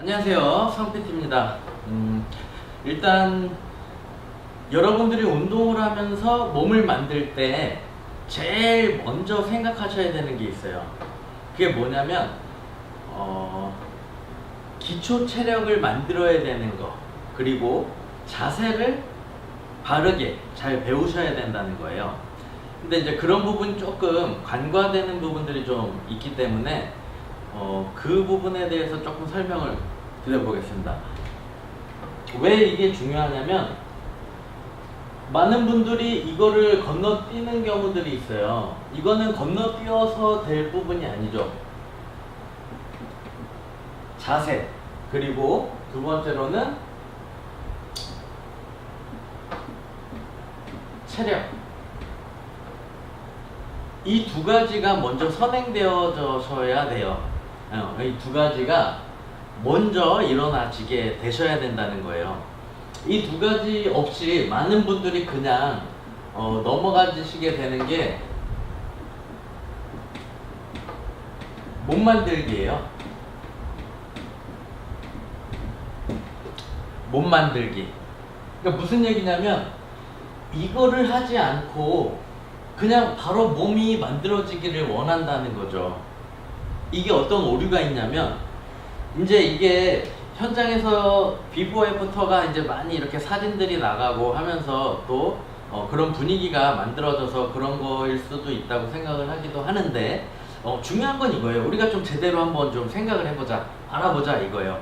안녕하세요, 성PT입니다. 일단 여러분들이 운동을 하면서 몸을 만들 때 제일 먼저 생각하셔야 되는 게 있어요. 그게 뭐냐면 기초 체력을 만들어야 되는 거, 그리고 자세를 바르게 잘 배우셔야 된다는 거예요. 근데 이제 그런 부분이 조금 간과되는 부분들이 좀 있기 때문에 그 부분에 대해서 조금 설명을 드려보겠습니다. 왜 이게 중요하냐면 많은 분들이 이거를 건너뛰는 경우들이 있어요. 이거는 건너뛰어서 될 부분이 아니죠. 자세, 그리고 두 번째로는 체력. 이 두 가지가 먼저 선행되어져야 돼요. 이 두 가지가 먼저 일어나지게 되셔야 된다는 거예요. 이 두 가지 없이 많은 분들이 그냥 넘어가시게 되는 게 몸 만들기예요. 몸 만들기. 그러니까 무슨 얘기냐면 이거를 하지 않고 그냥 바로 몸이 만들어지기를 원한다는 거죠. 이게 어떤 오류가 있냐면 이제 이게 현장에서 비포 애프터가 이제 많이 이렇게 사진들이 나가고 하면서 또 그런 분위기가 만들어져서 그런 거일 수도 있다고 생각을 하기도 하는데 중요한 건 이거예요. 우리가 좀 제대로 한번 좀 생각을 해보자, 알아보자 이거예요.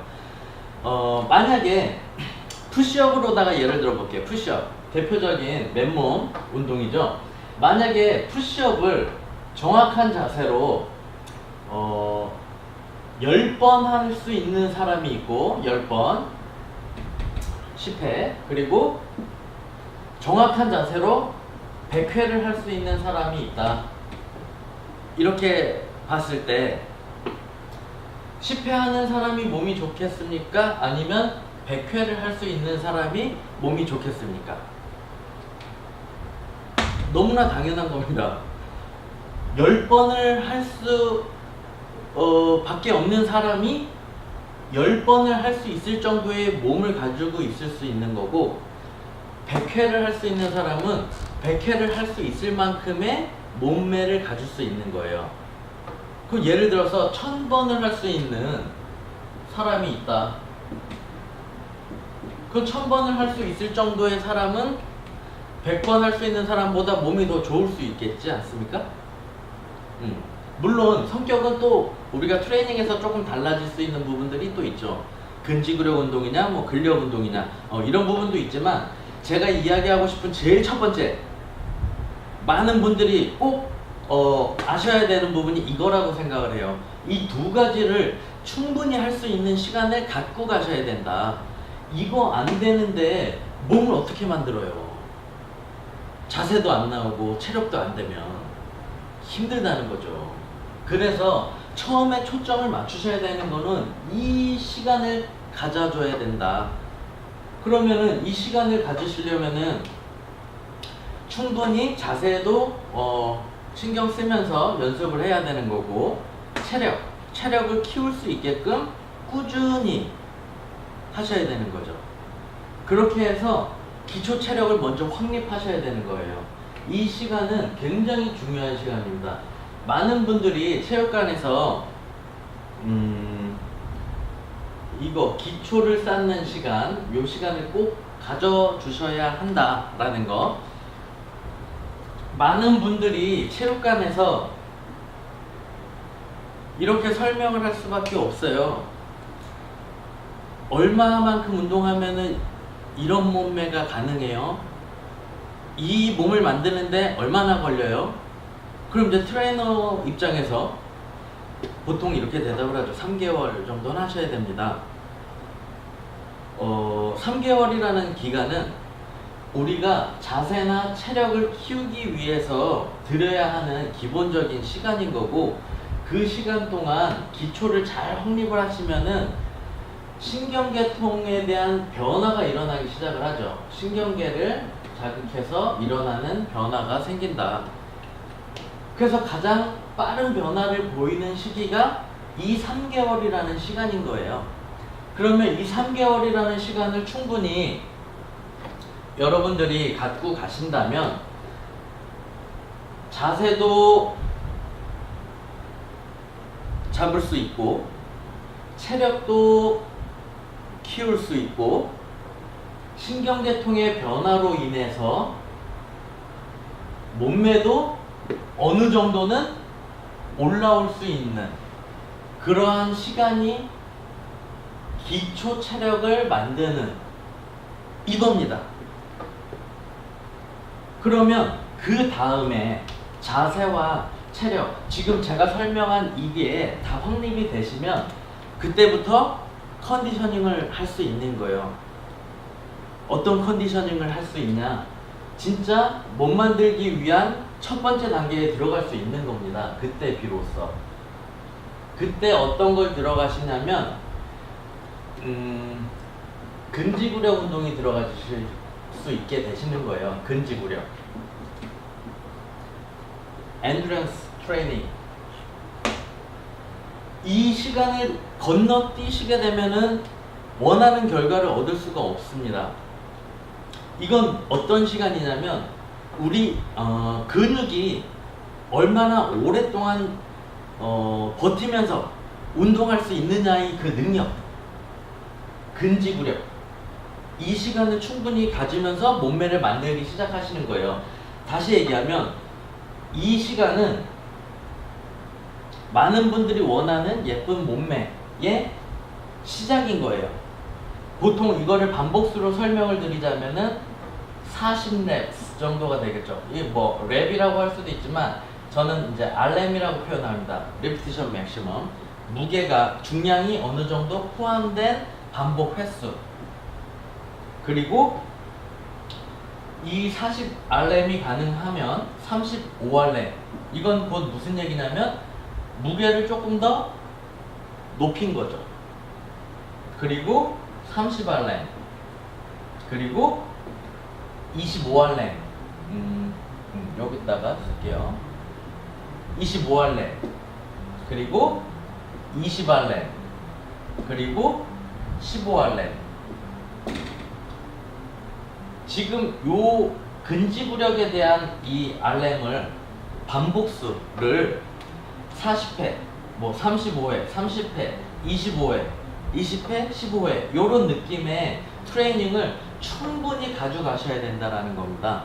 만약에 푸시업으로다가 예를 들어 볼게요. 푸시업 대표적인 맨몸 운동이죠. 만약에 푸시업을 정확한 자세로 10번 할 수 있는 사람이 있고 10번 10회, 그리고 정확한 자세로 100회를 할 수 있는 사람이 있다. 이렇게 봤을 때 10회 하는 사람이 몸이 좋겠습니까? 아니면 100회를 할 수 있는 사람이 몸이 좋겠습니까? 너무나 당연한 겁니다. 10번을 할 수 밖에 없는 사람이 10번을 할 수 있을 정도의 몸을 가지고 있을 수 있는 거고, 100회를 할 수 있는 사람은 100회를 할 수 있을 만큼의 몸매를 가질 수 있는 거예요. 그럼 예를 들어서 1000번을 할 수 있는 사람이 있다. 그 1000번을 할 수 있을 정도의 사람은 100번 할 수 있는 사람보다 몸이 더 좋을 수 있겠지 않습니까? 물론 성격은 또 우리가 트레이닝에서 조금 달라질 수 있는 부분들이 또 있죠. 근지구력 운동이냐 뭐 근력 운동이냐 이런 부분도 있지만, 제가 이야기하고 싶은 제일 첫 번째, 많은 분들이 꼭 아셔야 되는 부분이 이거라고 생각을 해요. 이 두 가지를 충분히 할 수 있는 시간을 갖고 가셔야 된다. 이거 안 되는데 몸을 어떻게 만들어요? 자세도 안 나오고 체력도 안 되면 힘들다는 거죠. 그래서 처음에 초점을 맞추셔야 되는 거는 이 시간을 가져줘야 된다. 그러면은 이 시간을 가지시려면은 충분히 자세도 신경 쓰면서 연습을 해야 되는 거고, 체력을 키울 수 있게끔 꾸준히 하셔야 되는 거죠. 그렇게 해서 기초 체력을 먼저 확립하셔야 되는 거예요. 이 시간은 굉장히 중요한 시간입니다. 많은 분들이 체육관에서 이거 기초를 쌓는 시간, 이 시간을 꼭 가져주셔야 한다라는 거. 많은 분들이 체육관에서 이렇게 설명을 할 수밖에 없어요. 얼마만큼 운동하면은 이런 몸매가 가능해요? 이 몸을 만드는데 얼마나 걸려요? 그럼 이제 트레이너 입장에서 보통 이렇게 대답을 하죠. 3개월 정도는 하셔야 됩니다. 3개월이라는 기간은 우리가 자세나 체력을 키우기 위해서 들여야 하는 기본적인 시간인 거고, 그 시간 동안 기초를 잘 확립을 하시면은 신경계통에 대한 변화가 일어나기 시작을 하죠. 신경계를 자극해서 일어나는 변화가 생긴다. 그래서 가장 빠른 변화를 보이는 시기가 이 3개월이라는 시간인 거예요. 그러면 이 3개월이라는 시간을 충분히 여러분들이 갖고 가신다면 자세도 잡을 수 있고 체력도 키울 수 있고 신경계통의 변화로 인해서 몸매도 어느 정도는 올라올 수 있는 그러한 시간이 기초 체력을 만드는 이겁니다. 그러면 그 다음에 자세와 체력, 지금 제가 설명한 이게 다 확립이 되시면 그때부터 컨디셔닝을 할 수 있는 거예요. 어떤 컨디셔닝을 할 수 있냐? 진짜 몸 만들기 위한 첫 번째 단계에 들어갈 수 있는 겁니다. 그때 비로소. 그때 어떤 걸 들어가시냐면 근지구력 운동이 들어가실 수 있게 되시는 거예요. 근지구력. 엔듀런스 트레이닝. 이 시간을 건너뛰시게 되면은 원하는 결과를 얻을 수가 없습니다. 이건 어떤 시간이냐면 우리 근육이 얼마나 오랫동안 버티면서 운동할 수 있느냐의 그 능력, 근지구력, 이 시간을 충분히 가지면서 몸매를 만들기 시작하시는 거예요. 다시 얘기하면 이 시간은 많은 분들이 원하는 예쁜 몸매의 시작인 거예요. 보통 이거를 반복수로 설명을 드리자면은 40랩 정도가 되겠죠. 이게 뭐 랩이라고 할 수도 있지만 저는 이제 RM이라고 표현합니다. Repetition Maximum. 무게가 중량이 어느 정도 포함된 반복 횟수. 그리고 이 40RM이 가능하면 35RM. 이건 곧 무슨 얘기냐면 무게를 조금 더 높인 거죠. 그리고 30RM. 그리고 25RM. 여기다가 쓸게요. 25RM. 그리고 20RM. 그리고 15RM. 지금 요 근지구력에 대한 이 RM을 반복수를 40회, 뭐 35회, 30회, 25회, 20회, 15회 요런 느낌의 트레이닝을 충분히 가져가셔야 된다라는 겁니다.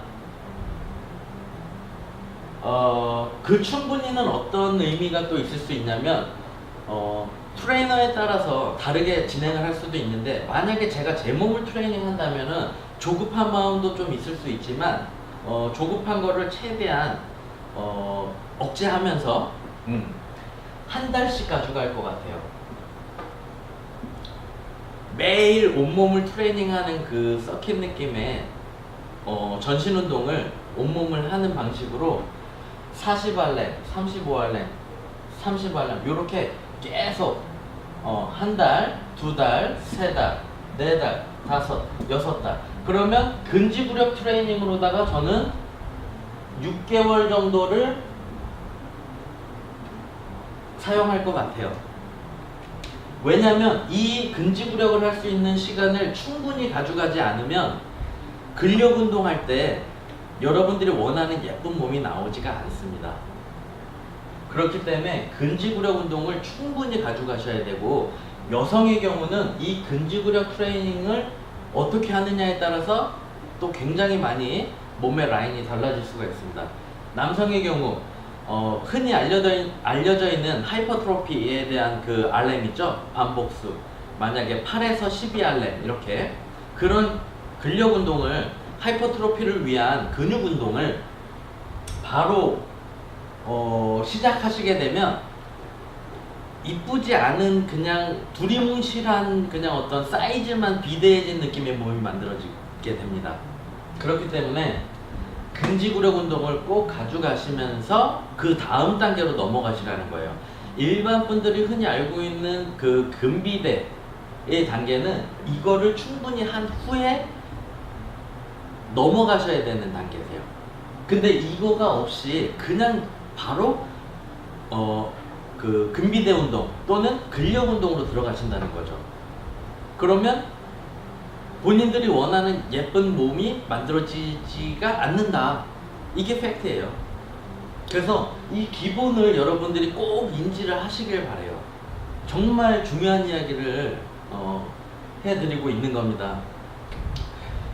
그 충분히는 어떤 의미가 또 있을 수 있냐면 트레이너에 따라서 다르게 진행을 할 수도 있는데 만약에 제가 제 몸을 트레이닝 한다면은 조급한 마음도 좀 있을 수 있지만 조급한 거를 최대한 억제하면서 한 달씩 가져갈 것 같아요. 매일 온몸을 트레이닝하는 그 서킷 느낌의 전신 운동을 온몸을 하는 방식으로 40RM, 35RM, 30RM 이렇게 계속 한 달, 두 달, 세 달, 네 달, 다섯, 여섯 달. 그러면 근지구력 트레이닝으로다가 저는 6개월 정도를 사용할 것 같아요. 왜냐면 이 근지구력을 할 수 있는 시간을 충분히 가져가지 않으면 근력 운동할 때 여러분들이 원하는 예쁜 몸이 나오지가 않습니다. 그렇기 때문에 근지구력 운동을 충분히 가져가셔야 되고 여성의 경우는 이 근지구력 트레이닝을 어떻게 하느냐에 따라서 또 굉장히 많이 몸의 라인이 달라질 수가 있습니다. 남성의 경우 흔히 알려져 있는 하이퍼트로피에 대한 그 RM 있죠? 반복수. 만약에 8에서 12RM 이렇게 그런 근력 운동을 하이퍼트로피를 위한 근육 운동을 바로 시작하시게 되면 이쁘지 않은 그냥 두리뭉실한 그냥 어떤 사이즈만 비대해진 느낌의 몸이 만들어지게 됩니다. 그렇기 때문에 근지구력 운동을 꼭 가져가시면서 그 다음 단계로 넘어가시라는 거예요. 일반 분들이 흔히 알고 있는 그 근비대의 단계는 이거를 충분히 한 후에 넘어가셔야 되는 단계세요. 근데 이거가 없이 그냥 바로 그 근비대 운동 또는 근력 운동으로 들어가신다는 거죠. 그러면 본인들이 원하는 예쁜 몸이 만들어지지가 않는다. 이게 팩트예요. 그래서 이 기본을 여러분들이 꼭 인지를 하시길 바래요. 정말 중요한 이야기를 해드리고 있는 겁니다.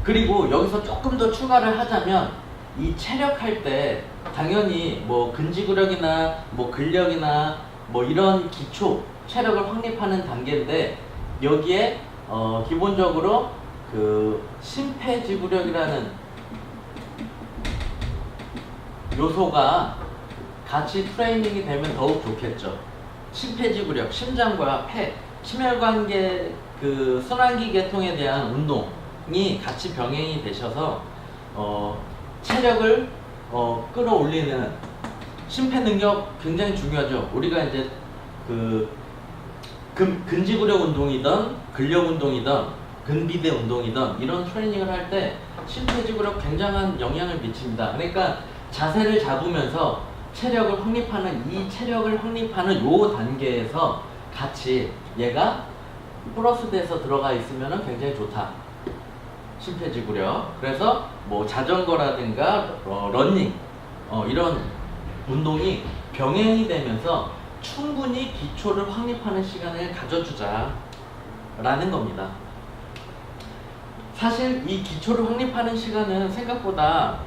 그리고 여기서 조금 더 추가를 하자면 이 체력할 때 당연히 뭐 근지구력이나 뭐 근력이나 뭐 이런 기초 체력을 확립하는 단계인데 여기에 기본적으로 그 심폐지구력이라는 요소가 같이 트레이닝이 되면 더욱 좋겠죠. 심폐지구력, 심장과 폐, 심혈관계 그 순환기 계통에 대한 운동이 같이 병행이 되셔서 체력을 끌어올리는 심폐 능력 굉장히 중요하죠. 우리가 이제 그 근지구력 운동이든 근력 운동이든 근비대 운동이든 이런 트레이닝을 할 때 심폐지구력 굉장한 영향을 미칩니다. 그러니까 자세를 잡으면서 체력을 확립하는 이 체력을 확립하는 요 단계에서 같이 얘가 플러스돼서 들어가 있으면 굉장히 좋다. 심폐지구력. 그래서 뭐 자전거라든가 러닝 이런 운동이 병행이 되면서 충분히 기초를 확립하는 시간을 가져주자 라는 겁니다. 사실 이 기초를 확립하는 시간은 생각보다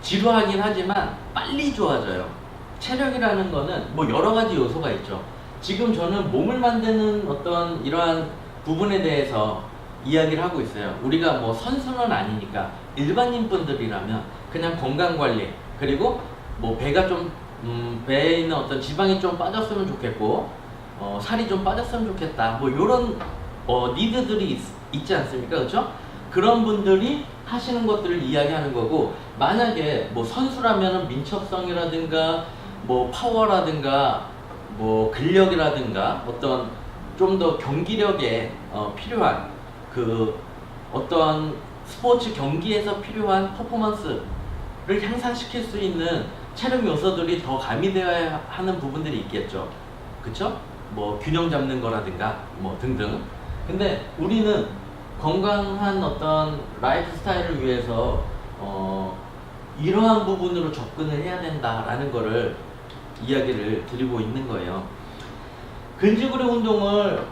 지루하긴 하지만 빨리 좋아져요. 체력이라는 거는 뭐 여러 가지 요소가 있죠. 지금 저는 몸을 만드는 어떤 이러한 부분에 대해서 이야기를 하고 있어요. 우리가 뭐 선수는 아니니까 일반인 분들이라면 그냥 건강관리 그리고 뭐 배가 좀 배에 있는 어떤 지방이 좀 빠졌으면 좋겠고 살이 좀 빠졌으면 좋겠다 뭐 요런 니드들이 있지 않습니까? 그렇죠? 그런 분들이 하시는 것들을 이야기하는 거고 만약에 뭐 선수라면은 민첩성이라든가 뭐 파워라든가 뭐 근력이라든가 어떤 좀 더 경기력에 필요한 그 어떤 스포츠 경기에서 필요한 퍼포먼스를 향상시킬 수 있는 체력 요소들이 더 가미되어야 하는 부분들이 있겠죠. 그쵸? 뭐 균형 잡는 거라든가 뭐 등등. 근데 우리는 건강한 어떤 라이프 스타일을 위해서 이러한 부분으로 접근을 해야 된다라는 거를 이야기를 드리고 있는 거예요. 근지구력 운동을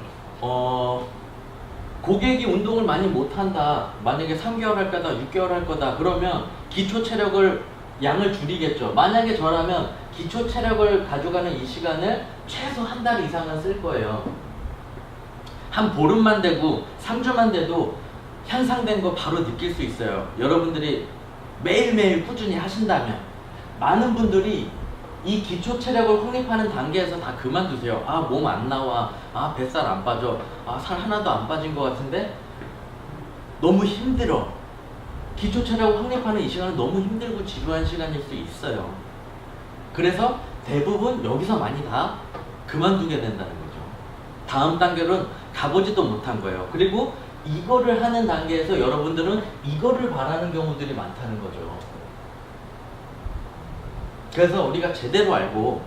고객이 운동을 많이 못한다. 만약에 3개월 할 거다, 6개월 할 거다. 그러면 기초 체력을 양을 줄이겠죠. 만약에 저라면 기초 체력을 가져가는 이 시간을 최소 한 달 이상은 쓸 거예요. 한 보름만 되고 3주만 돼도 향상된 거 바로 느낄 수 있어요. 여러분들이 매일매일 꾸준히 하신다면. 많은 분들이 이 기초 체력을 확립하는 단계에서 다 그만두세요. 아, 몸 안 나와. 아, 뱃살 안 빠져. 아, 살 하나도 안 빠진 것 같은데 너무 힘들어. 기초 체력을 확립하는 이 시간은 너무 힘들고 지루한 시간일 수 있어요. 그래서 대부분 여기서 많이 다 그만두게 된다는 거죠. 다음 단계로는 가보지도 못한 거예요. 그리고 이거를 하는 단계에서 여러분들은 이거를 바라는 경우들이 많다는 거죠. 그래서 우리가 제대로 알고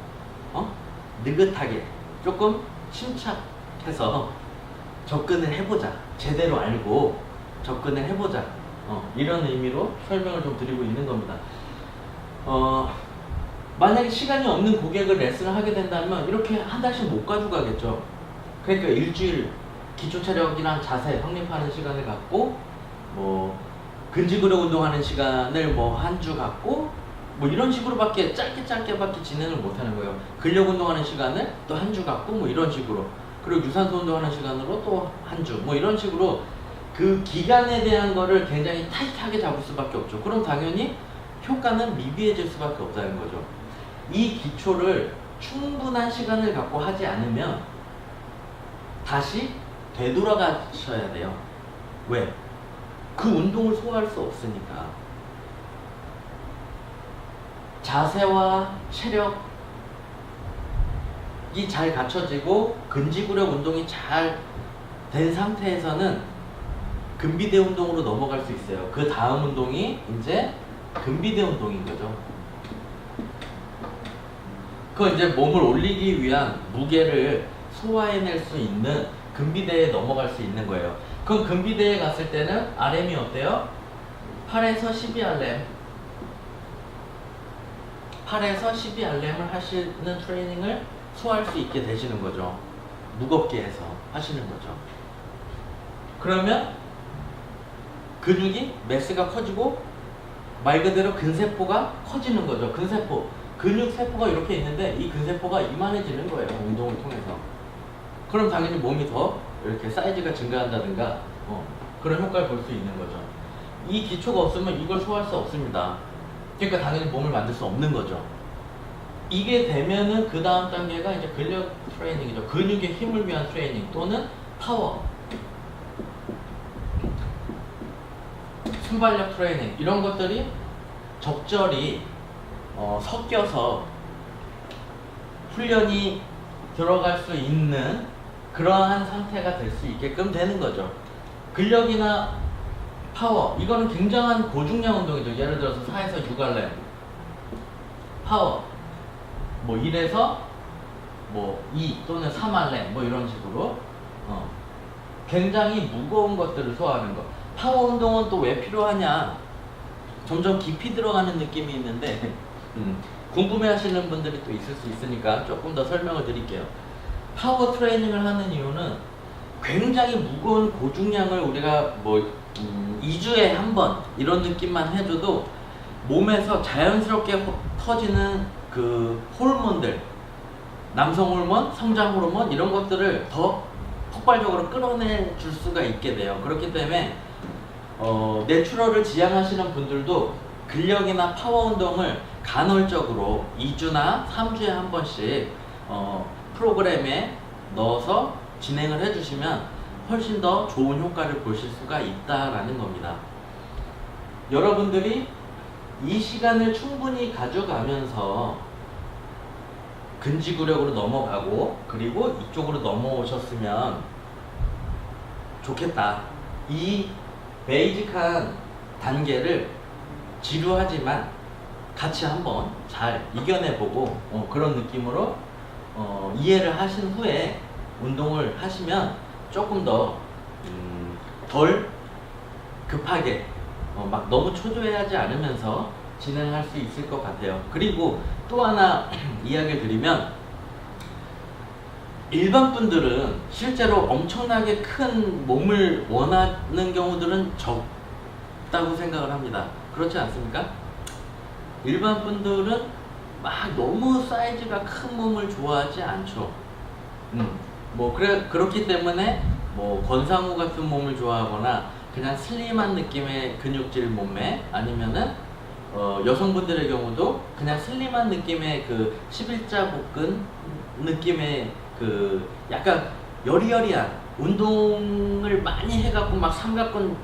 느긋하게 조금 침착해서 접근을 해보자. 제대로 알고 접근을 해보자. 이런 의미로 설명을 좀 드리고 있는 겁니다. 만약에 시간이 없는 고객을 레슨을 하게 된다면 이렇게 한 달씩 못 가져가겠죠. 그러니까 일주일 기초 체력이랑 자세 확립하는 시간을 갖고 뭐 근지구력 운동하는 시간을 뭐 한 주 갖고 뭐 이런 식으로밖에 짧게밖에 진행을 못하는 거예요. 근력 운동하는 시간을 또 한 주 갖고 뭐 이런 식으로, 그리고 유산소 운동하는 시간으로 또 한 주 뭐 이런 식으로 그 기간에 대한 거를 굉장히 타이트하게 잡을 수밖에 없죠. 그럼 당연히 효과는 미비해질 수밖에 없다는 거죠. 이 기초를 충분한 시간을 갖고 하지 않으면 다시 되돌아가셔야 돼요. 왜? 그 운동을 소화할 수 없으니까. 자세와 체력이 잘 갖춰지고 근지구력 운동이 잘 된 상태에서는 근비대 운동으로 넘어갈 수 있어요. 그 다음 운동이 이제 근비대 운동인 거죠. 그건 이제 몸을 올리기 위한 무게를 소화해낼 수 있는 근비대에 넘어갈 수 있는 거예요. 그럼 근비대에 갔을 때는 RM이 어때요? 8에서 12RM 8에서 12RM을 하시는 트레이닝을 소화할 수 있게 되시는 거죠. 무겁게 해서 하시는 거죠. 그러면 근육이 매스가 커지고 말 그대로 근세포가 커지는 거죠. 근세포, 근육세포가 이렇게 있는데 이 근세포가 이만해지는 거예요. 운동을 통해서. 그럼 당연히 몸이 더 이렇게 사이즈가 증가한다든가 그런 효과를 볼 수 있는 거죠. 이 기초가 없으면 이걸 소화할 수 없습니다. 그러니까 당연히 몸을 만들 수 없는 거죠. 이게 되면은 그 다음 단계가 이제 근력 트레이닝이죠. 근육의 힘을 위한 트레이닝 또는 파워, 순발력 트레이닝, 이런 것들이 적절히 섞여서 훈련이 들어갈 수 있는 그러한 상태가 될 수 있게끔 되는 거죠. 근력이나 파워, 이거는 굉장한 고중량 운동이죠. 예를 들어서 4에서 6RM 파워, 뭐 1에서 뭐 2 또는 3RM 뭐 이런 식으로 굉장히 무거운 것들을 소화하는 것. 파워 운동은 또 왜 필요하냐? 점점 깊이 들어가는 느낌이 있는데 궁금해 하시는 분들이 또 있을 수 있으니까 조금 더 설명을 드릴게요. 파워 트레이닝을 하는 이유는 굉장히 무거운 고중량을 우리가 뭐 2주에 한 번 이런 느낌만 해줘도 몸에서 자연스럽게 터지는 그 호르몬들, 남성 호르몬, 성장 호르몬 이런 것들을 더 폭발적으로 끌어내 줄 수가 있게 돼요. 그렇기 때문에 내추럴을 지향하시는 분들도 근력이나 파워 운동을 간헐적으로 2주나 3주에 한 번씩 프로그램에 넣어서 진행을 해주시면 훨씬 더 좋은 효과를 보실 수가 있다라는 겁니다. 여러분들이 이 시간을 충분히 가져가면서 근지구력으로 넘어가고 그리고 이쪽으로 넘어오셨으면 좋겠다. 이 베이직한 단계를 지루하지만 같이 한번 잘 이겨내보고 그런 느낌으로 이해를 하신 후에 운동을 하시면 조금 더 덜 급하게 막 너무 초조해하지 않으면서 진행할 수 있을 것 같아요. 그리고 또 하나 이야기를 드리면 일반 분들은 실제로 엄청나게 큰 몸을 원하는 경우들은 적다고 생각을 합니다. 그렇지 않습니까? 일반 분들은 막 너무 사이즈가 큰 몸을 좋아하지 않죠. 그렇기 때문에 뭐 권상우 같은 몸을 좋아하거나 그냥 슬림한 느낌의 근육질 몸매, 아니면은 여성분들의 경우도 그냥 슬림한 느낌의 그 11자 복근 느낌의 그 약간 여리여리한 운동을 많이 해갖고 막 삼각근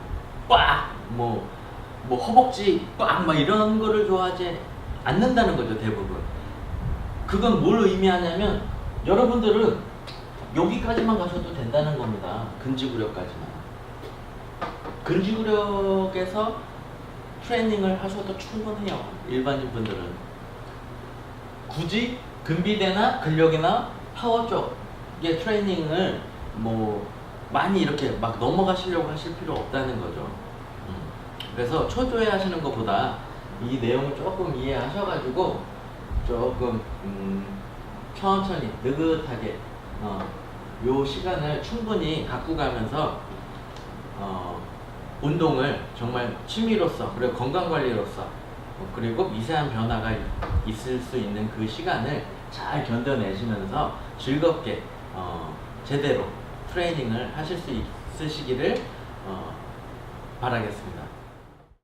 꽉 뭐 허벅지 꽉 막 이런 거를 좋아하지 않는다는 거죠, 대부분. 그건 뭘 의미하냐면 여러분들은 여기까지만 가셔도 된다는 겁니다. 근지구력까지만. 근지구력에서 트레이닝을 하셔도 충분해요. 일반인 분들은 굳이 근비대나 근력이나 파워 쪽의 트레이닝을 뭐 많이 이렇게 막 넘어가시려고 하실 필요 없다는 거죠. 그래서 초조해 하시는 것보다 이 내용을 조금 이해하셔가지고 조금 천천히 느긋하게 요 시간을 충분히 갖고 가면서 운동을 정말 취미로서 그리고 건강관리로서 그리고 미세한 변화가 있을 수 있는 그 시간을 잘 견뎌내시면서 즐겁게 제대로 트레이닝을 하실 수 있으시기를 바라겠습니다.